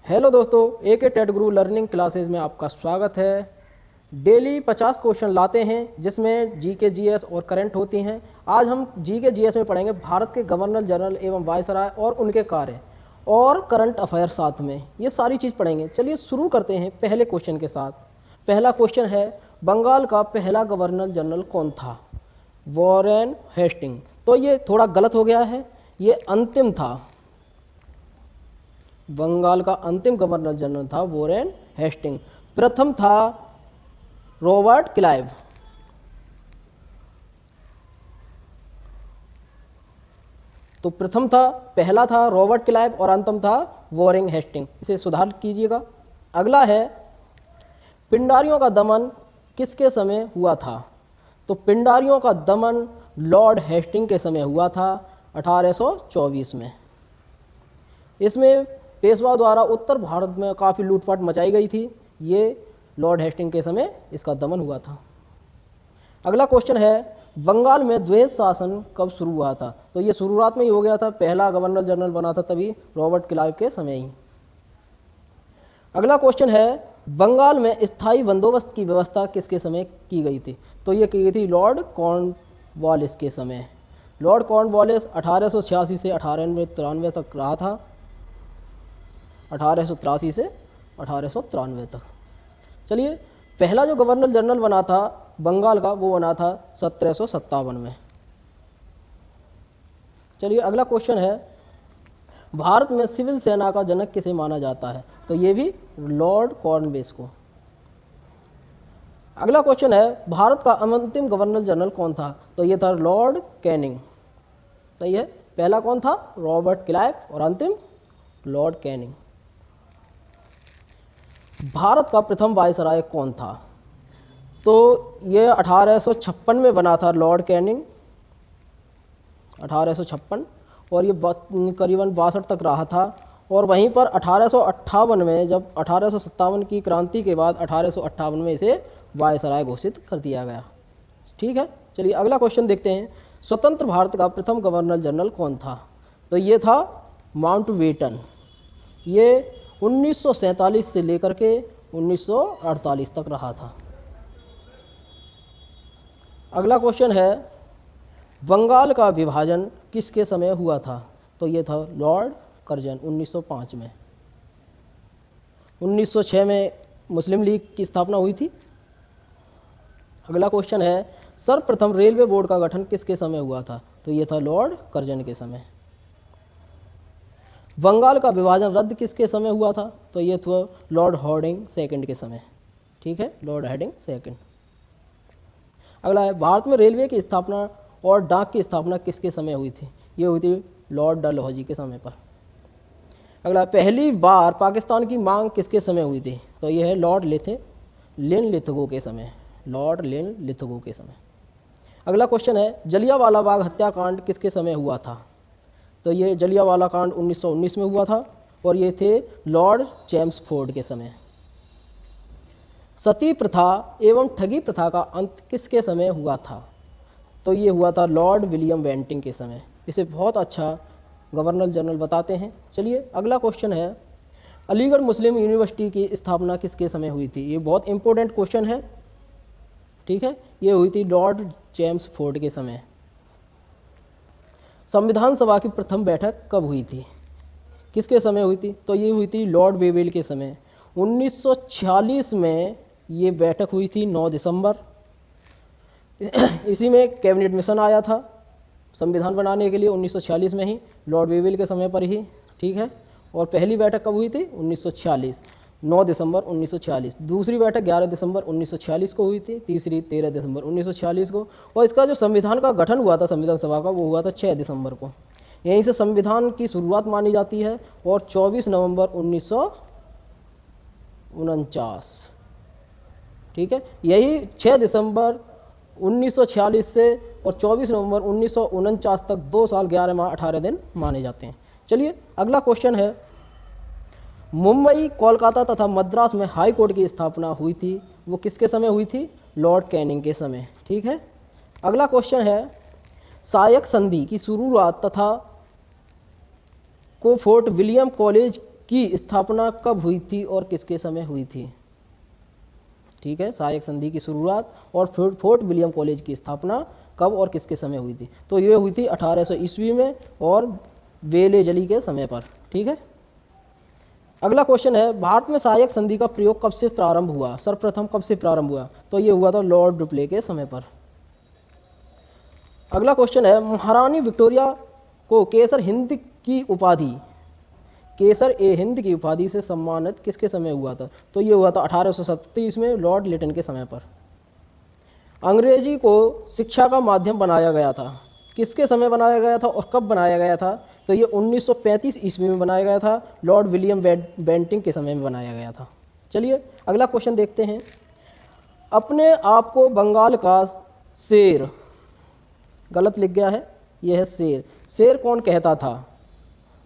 Hello दोस्तों, एके TET गुरु learning classes में आपका स्वागत है। डेली 50 क्वेश्चन लाते हैं जिसमें जीके जीएस और करंट होती हैं। आज हम जीके जीएस में पढ़ेंगे भारत के गवर्नर जनरल एवं वायसराय और उनके कार्य और करंट अफेयर साथ में, ये सारी चीज़ पढ़ेंगे। चलिए शुरू करते हैं पहले क्वेश्चन के साथ। पहला क्वेश्चन है, बंगाल का पहला गवर्नर जनरल कौन था? Warren Hasting. तो ये थोड़ा गलत हो गया है, ये अंतिम था। बंगाल का अंतिम गवर्नर जनरल था वॉरेन हेस्टिंग। प्रथम था रॉबर्ट क्लाइव। तो प्रथम था, पहला था रॉबर्ट क्लाइव और अंतिम था वॉरेन हेस्टिंग, इसे सुधार कीजिएगा। अगला है, पिंडारियों का दमन किसके समय हुआ था? तो पिंडारियों का दमन लॉर्ड हेस्टिंग के समय हुआ था 1824 में। इसमें पेशवा द्वारा उत्तर भारत में काफ़ी लूटपाट मचाई गई थी। ये लॉर्ड हेस्टिंग के समय इसका दमन हुआ था। अगला क्वेश्चन है, बंगाल में द्वैध शासन कब शुरू हुआ था? तो ये शुरुआत में ही हो गया था, पहला गवर्नर जनरल बना था तभी रॉबर्ट क्लाइव के समय ही। अगला क्वेश्चन है, बंगाल में स्थायी बंदोबस्त की व्यवस्था किसके समय की गई थी? तो ये की गई थी लॉर्ड कॉर्नवालिस के समय। लॉर्ड कॉर्नवालिस 1886 से 1893 तक रहा था, 1883 से 1893 तक। चलिए, पहला जो गवर्नर जनरल बना था बंगाल का वो बना था 1757 में। चलिए, अगला क्वेश्चन है, भारत में सिविल सेना का जनक किसे माना जाता है? तो ये भी लॉर्ड कॉर्नवालिस को। अगला क्वेश्चन है, भारत का अंतिम गवर्नर जनरल कौन था? तो ये था लॉर्ड कैनिंग। सही है, पहला कौन था? रॉबर्ट क्लाइव और अंतिम लॉर्ड कैनिंग। भारत का प्रथम वायसराय कौन था? तो ये 1856 में बना था लॉर्ड कैनिंग, 1856, और ये करीबन 62 तक रहा था। और वहीं पर 1858 में, जब 1857 की क्रांति के बाद 1858 में इसे वायसराय घोषित कर दिया गया। ठीक है, चलिए अगला क्वेश्चन देखते हैं, स्वतंत्र भारत का प्रथम गवर्नर जनरल कौन था? तो ये था माउंटबेटन। ये 1947 से लेकर के 1948 तक रहा था। अगला क्वेश्चन है, बंगाल का विभाजन किसके समय हुआ था? तो ये था लॉर्ड कर्जन 1905 में। 1906 में मुस्लिम लीग की स्थापना हुई थी। अगला क्वेश्चन है, सर्वप्रथम रेलवे बोर्ड का गठन किसके समय हुआ था? तो ये था लॉर्ड कर्जन के समय। बंगाल का विभाजन रद्द किसके समय हुआ था? तो ये था लॉर्ड हार्डिंग सेकंड के समय। ठीक है, लॉर्ड हार्डिंग सेकंड। अगला है, भारत में रेलवे की स्थापना और डाक की स्थापना किसके समय हुई थी? ये हुई थी लॉर्ड डलहौजी के समय पर। अगला, पहली बार पाकिस्तान की मांग किसके समय हुई थी? तो ये है लॉर्ड लिनलिथगो के समय। लॉर्ड लिनलिथगो के समय। अगला क्वेश्चन है, जलियांवाला बाग हत्याकांड किसके समय हुआ था? तो ये जलियांवाला कांड 1919 में हुआ था और ये थे लॉर्ड चेम्सफोर्ड के समय। सती प्रथा एवं ठगी प्रथा का अंत किसके समय हुआ था? तो ये हुआ था लॉर्ड विलियम बेंटिंग के समय। इसे बहुत अच्छा गवर्नर जनरल बताते हैं। चलिए, अगला क्वेश्चन है, अलीगढ़ मुस्लिम यूनिवर्सिटी की स्थापना किसके समय हुई थी? ये बहुत इंपॉर्टेंट क्वेश्चन है। ठीक है, ये हुई थी लॉर्ड चेम्सफोर्ड के समय। संविधान सभा की प्रथम बैठक कब हुई थी? किसके समय हुई थी? तो ये हुई थी लॉर्ड वेवेल के समय। 1946 में ये बैठक हुई थी, 9 दिसंबर। इसी में कैबिनेट मिशन आया था संविधान बनाने के लिए 1946 में ही, लॉर्ड वेवेल के समय पर ही। ठीक है, और पहली बैठक कब हुई थी? 1946, 9 दिसंबर 1946। दूसरी बैठक 11 दिसंबर 1946 को हुई थी, तीसरी 13 दिसंबर 1946 को। और इसका जो संविधान का गठन हुआ था संविधान सभा का, वो हुआ था 6 दिसंबर को। यहीं से संविधान की शुरुआत मानी जाती है। और 24 नवंबर 1949, ठीक है, यही 6 दिसंबर 1946 से और 24 नवंबर 1949 तक 2 साल 11 माह 18 दिन माने जाते हैं। चलिए, अगला क्वेश्चन है, मुंबई, कोलकाता तथा मद्रास में हाई कोर्ट की स्थापना हुई थी, वो किसके समय हुई थी? लॉर्ड कैनिंग के समय। ठीक है, अगला क्वेश्चन है, सहायक संधि की शुरुआत तथा को फोर्ट विलियम कॉलेज की स्थापना कब हुई थी और किसके समय हुई थी? ठीक है, सहायक संधि की शुरुआत और फोर्ट विलियम कॉलेज की स्थापना कब और किसके समय हुई थी? तो ये हुई थी 1800 ईस्वी में और वेलेजली के समय पर। ठीक है, अगला क्वेश्चन है, भारत में सहायक संधि का प्रयोग कब से प्रारंभ हुआ? सर्वप्रथम कब से प्रारंभ हुआ? तो ये हुआ था लॉर्ड रिपले के समय पर। अगला क्वेश्चन है, महारानी विक्टोरिया को केसर हिंद की उपाधि, केसर ए हिंद की उपाधि से सम्मानित किसके समय हुआ था? तो ये हुआ था 1837 में लॉर्ड लिटन के समय पर। अंग्रेजी को शिक्षा का माध्यम बनाया गया था, किसके समय बनाया गया था और कब बनाया गया था? तो ये 1935 ईस्वी में बनाया गया था, लॉर्ड विलियम बेंटिंग के समय में बनाया गया था। चलिए अगला क्वेश्चन देखते हैं, अपने आप को बंगाल का शेर, गलत लिख गया है, यह है शेर। शेर कौन कहता था?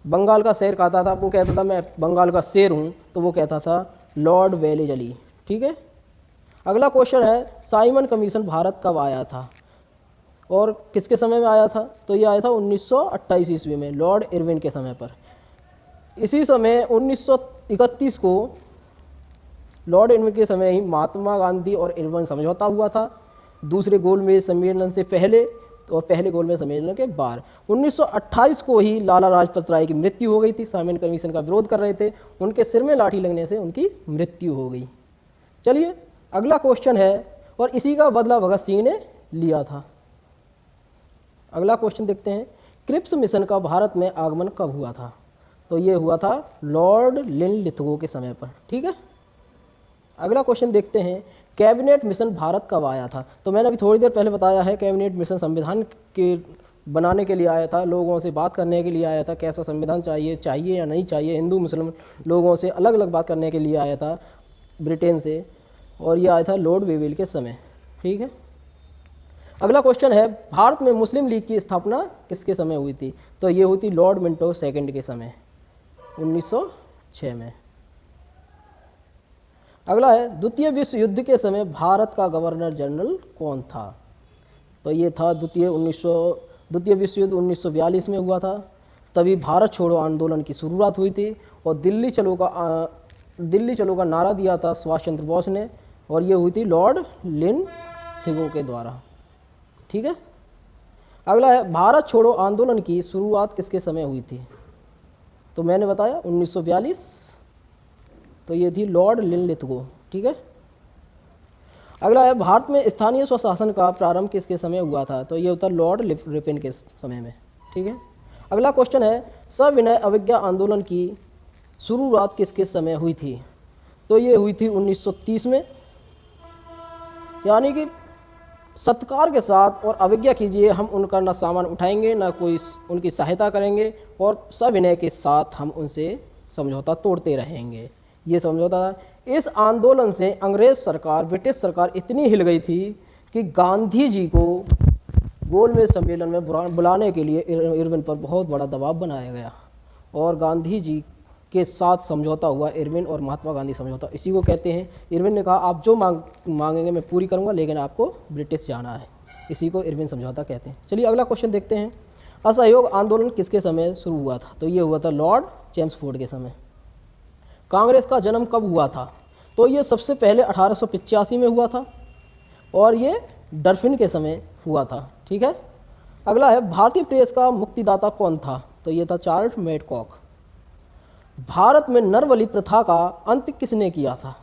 बंगाल का शेर कहता था, वो कहता था मैं बंगाल का शेर हूँ, तो वो कहता था लॉर्ड वेलेजली। ठीक है, अगला क्वेश्चन है, साइमन कमीशन भारत कब आया था और किसके समय में आया था? तो ये आया था 1928 ईस्वी में, लॉर्ड इरविन के समय पर। इसी समय 1931 को लॉर्ड इरविन के समय ही महात्मा गांधी और इरविन समझौता हुआ था, दूसरे गोलमेज सम्मेलन से पहले और पहले गोलमेज सम्मेलन के बाद। 1928 को ही लाला लाजपत राय की मृत्यु हो गई थी, साइमन कमीशन का विरोध कर रहे थे, उनके सिर में लाठी लगने से उनकी मृत्यु हो गई। चलिए अगला क्वेश्चन है, और इसी का बदला भगत सिंह ने लिया था। अगला क्वेश्चन देखते हैं, क्रिप्स मिशन का भारत में आगमन कब हुआ था? तो ये हुआ था लॉर्ड लिनलिथगो के समय पर। ठीक है, अगला क्वेश्चन देखते हैं, कैबिनेट मिशन भारत कब आया था? तो मैंने अभी थोड़ी देर पहले बताया है, कैबिनेट मिशन संविधान के बनाने के लिए आया था, लोगों से बात करने के लिए आया था, कैसा संविधान चाहिए या नहीं चाहिए, हिंदू मुस्लिम लोगों से अलग अलग बात करने के लिए आया था ब्रिटेन से, और ये आया था लॉर्ड वेवेल के समय। ठीक है, अगला क्वेश्चन है, भारत में मुस्लिम लीग की स्थापना किसके समय हुई थी? तो ये हुई थी लॉर्ड मिंटो सेकंड के समय, 1906 में। अगला है, द्वितीय विश्व युद्ध के समय भारत का गवर्नर जनरल कौन था? तो ये था द्वितीय विश्व युद्ध 1942 में हुआ था, तभी भारत छोड़ो आंदोलन की शुरुआत हुई थी और दिल्ली चलो का नारा दिया था सुभाष चंद्र बोस ने, और ये हुई थी लॉर्ड लिनलिथगो के द्वारा। ठीक है, अगला है, भारत छोड़ो आंदोलन की शुरुआत किसके समय हुई थी? तो मैंने बताया 1942, तो ये थी लॉर्ड लिनलिथगो। ठीक है, अगला है, भारत में स्थानीय स्वशासन का प्रारंभ किसके समय हुआ था? तो ये होता लॉर्ड रिपन के समय में। ठीक है, अगला क्वेश्चन है, सविनय अवज्ञा आंदोलन की शुरुआत किसके समय हुई थी? तो ये हुई थी 1930 में, यानी कि सत्कार के साथ और अवज्ञा कीजिए, हम उनका ना सामान उठाएंगे ना कोई उनकी सहायता करेंगे, और सविनय के साथ हम उनसे समझौता तोड़ते रहेंगे, ये समझौता था। इस आंदोलन से अंग्रेज सरकार, ब्रिटिश सरकार इतनी हिल गई थी कि गांधी जी को गोलमेज सम्मेलन में बुलाने के लिए इरविन पर बहुत बड़ा दबाव बनाया गया, और गांधी जी के साथ समझौता हुआ, इरविन और महात्मा गांधी समझौता, इसी को कहते हैं। इरविन ने कहा आप जो मांगेंगे मैं पूरी करूंगा, लेकिन आपको ब्रिटिश जाना है, इसी को इरविन समझौता कहते हैं। चलिए अगला क्वेश्चन देखते हैं, असहयोग आंदोलन किसके समय शुरू हुआ था? तो ये हुआ था लॉर्ड चेम्सफोर्ड के समय। कांग्रेस का जन्म कब हुआ था? तो ये सबसे पहले 1885 में हुआ था, और ये डरफिन के समय हुआ था। ठीक है, अगला है, भारतीय प्रेस का मुक्तिदाता कौन था? तो ये था चार्ल्स मैडकॉक। भारत में नरबलि प्रथा का अंत किसने किया था?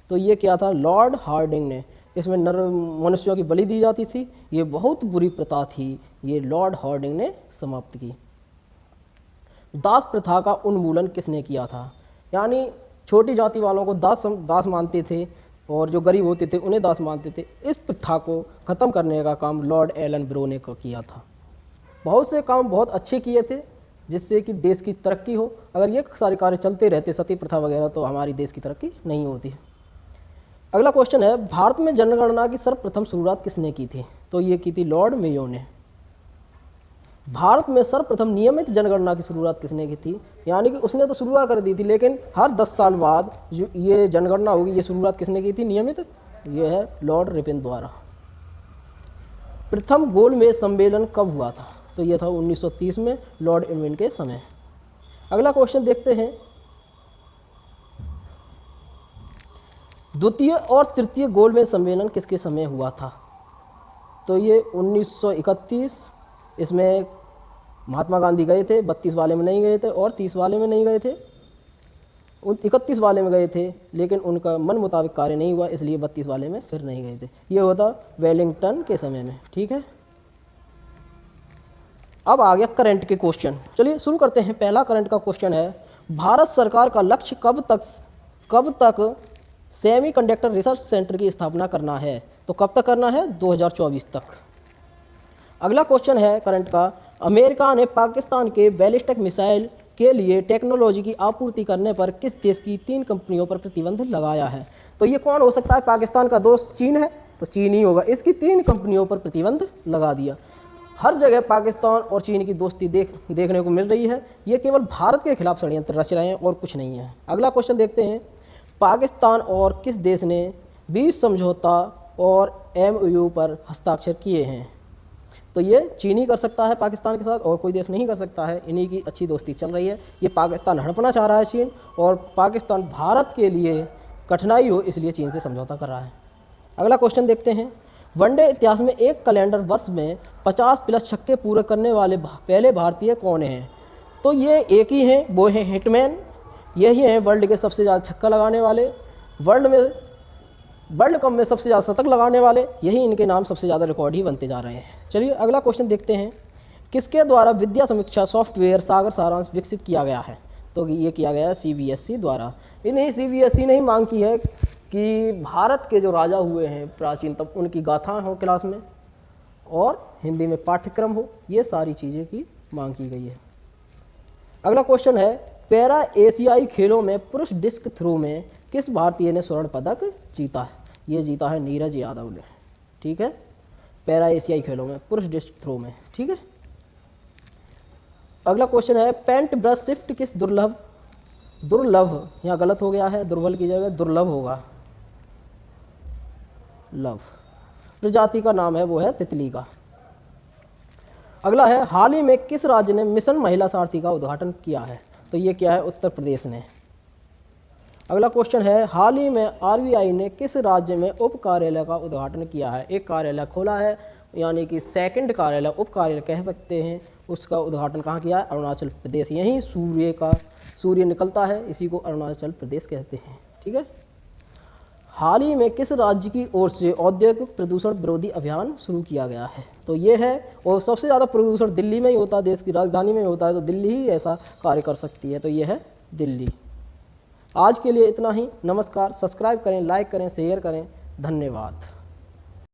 तो ये किया था लॉर्ड हार्डिंग ने। इसमें मनुष्यों की बलि दी जाती थी, ये बहुत बुरी प्रथा थी, ये लॉर्ड हार्डिंग ने समाप्त की। दास प्रथा का उन्मूलन किसने किया था? यानी छोटी जाति वालों को दास मानते थे, और जो गरीब होते थे उन्हें दास मानते थे। इस प्रथा को ख़त्म करने का काम लॉर्ड एलन ब्रो ने किया था। बहुत से काम बहुत अच्छे किए थे, जिससे कि देश की तरक्की हो। अगर ये सारे कार्य चलते रहते, सती प्रथा वगैरह, तो हमारी देश की तरक्की नहीं होती। अगला क्वेश्चन है, भारत में जनगणना की सर्वप्रथम शुरुआत किसने की थी? तो ये की थी लॉर्ड मेयो ने। भारत में सर्वप्रथम नियमित जनगणना की शुरुआत किसने की थी? यानी कि उसने तो शुरुआत कर दी थी, लेकिन हर 10 साल बाद ये जनगणना होगी, ये शुरुआत किसने की थी नियमित? ये है लॉर्ड रिपन द्वारा। प्रथम गोलमेज सम्मेलन कब हुआ था? तो ये था 1930 में, लॉर्ड इरविन के समय। अगला क्वेश्चन देखते हैं, द्वितीय और तृतीय गोलमेज सम्मेलन किसके समय हुआ था? तो ये 1931, इसमें महात्मा गांधी गए थे, 32 वाले में नहीं गए थे और 30 वाले में नहीं गए थे, 31 वाले में गए थे, लेकिन उनका मन मुताबिक कार्य नहीं हुआ, इसलिए 32 वाले में फिर नहीं गए थे। ये होता वेलिंगटन के समय में। ठीक है, अब आ गया करंट के क्वेश्चन। चलिए शुरू करते हैं। पहला करंट का क्वेश्चन है, भारत सरकार का लक्ष्य कब तक सेमीकंडक्टर रिसर्च सेंटर की स्थापना करना है? तो कब तक करना है? 2024 तक। अगला क्वेश्चन है करंट का, अमेरिका ने पाकिस्तान के बैलिस्टिक मिसाइल के लिए टेक्नोलॉजी की आपूर्ति करने पर किस देश की 3 कंपनियों पर प्रतिबंध लगाया है? तो ये कौन हो सकता है? पाकिस्तान का दोस्त चीन है, तो चीन ही होगा। इसकी 3 कंपनियों पर प्रतिबंध लगा दिया। हर जगह पाकिस्तान और चीन की दोस्ती देखने को मिल रही है। ये केवल भारत के खिलाफ षड्यंत्र रच रहे हैं और कुछ नहीं है। अगला क्वेश्चन देखते हैं, पाकिस्तान और किस देश ने 20 समझौता और MOU पर हस्ताक्षर किए हैं? तो ये चीन ही कर सकता है पाकिस्तान के साथ, और कोई देश नहीं कर सकता है। इन्हीं की अच्छी दोस्ती चल रही है। ये पाकिस्तान हड़पना चाह रहा है चीन, और पाकिस्तान भारत के लिए कठिनाई हो इसलिए चीन से समझौता कर रहा है। अगला क्वेश्चन देखते हैं, वनडे इतिहास में एक कैलेंडर वर्ष में 50+ छक्के पूरे करने वाले पहले भारतीय कौन हैं? तो ये एक ही हैं, वो हैं हिटमैन। यही हैं वर्ल्ड के सबसे ज़्यादा छक्का लगाने वाले, वर्ल्ड कप में सबसे ज़्यादा शतक लगाने वाले। यही इनके नाम सबसे ज़्यादा रिकॉर्ड ही बनते जा रहे हैं। चलिए अगला क्वेश्चन देखते हैं, किसके द्वारा विद्या समीक्षा सॉफ्टवेयर सागर सारांश विकसित किया गया है? तो ये किया गया है CBSE द्वारा। इन्हीं CBSE ने ही मांग की है कि भारत के जो राजा हुए हैं प्राचीन, तब उनकी गाथाएं हो क्लास में और हिंदी में पाठ्यक्रम हो, ये सारी चीज़ें की मांग की गई है। अगला क्वेश्चन है, पैरा एशियाई खेलों में पुरुष डिस्क थ्रो में किस भारतीय ने स्वर्ण पदक जीता है? ये जीता है नीरज यादव ने। ठीक है, पैरा एशियाई खेलों में पुरुष डिस्क थ्रो में। ठीक है, अगला क्वेश्चन है, पेंट ब्रश शिफ्ट किस दुर्लभ, यहाँ गलत हो गया है, दुर्बल की जगह दुर्लभ होगा, लव प्रजाति का नाम है, वो है तितली का। अगला है, हाल ही में किस राज्य ने मिशन महिला सारथी का उद्घाटन किया है? तो ये क्या है? उत्तर प्रदेश ने। अगला क्वेश्चन है, हाल ही में RBI ने किस राज्य में उप कार्यालय का उद्घाटन किया है? एक कार्यालय खोला है, यानी कि सेकंड कार्यालय, उप कार्यालय कह सकते हैं, उसका उद्घाटन कहाँ किया है? अरुणाचल प्रदेश। यहीं सूर्य निकलता है, इसी को अरुणाचल प्रदेश कहते हैं। ठीक है, हाल ही में किस राज्य की ओर से औद्योगिक प्रदूषण विरोधी अभियान शुरू किया गया है? तो ये है, और सबसे ज़्यादा प्रदूषण दिल्ली में ही होता है, देश की राजधानी में होता है, तो दिल्ली ही ऐसा कार्य कर सकती है। तो ये है दिल्ली। आज के लिए इतना ही। नमस्कार। सब्सक्राइब करें, लाइक करें, शेयर करें। धन्यवाद।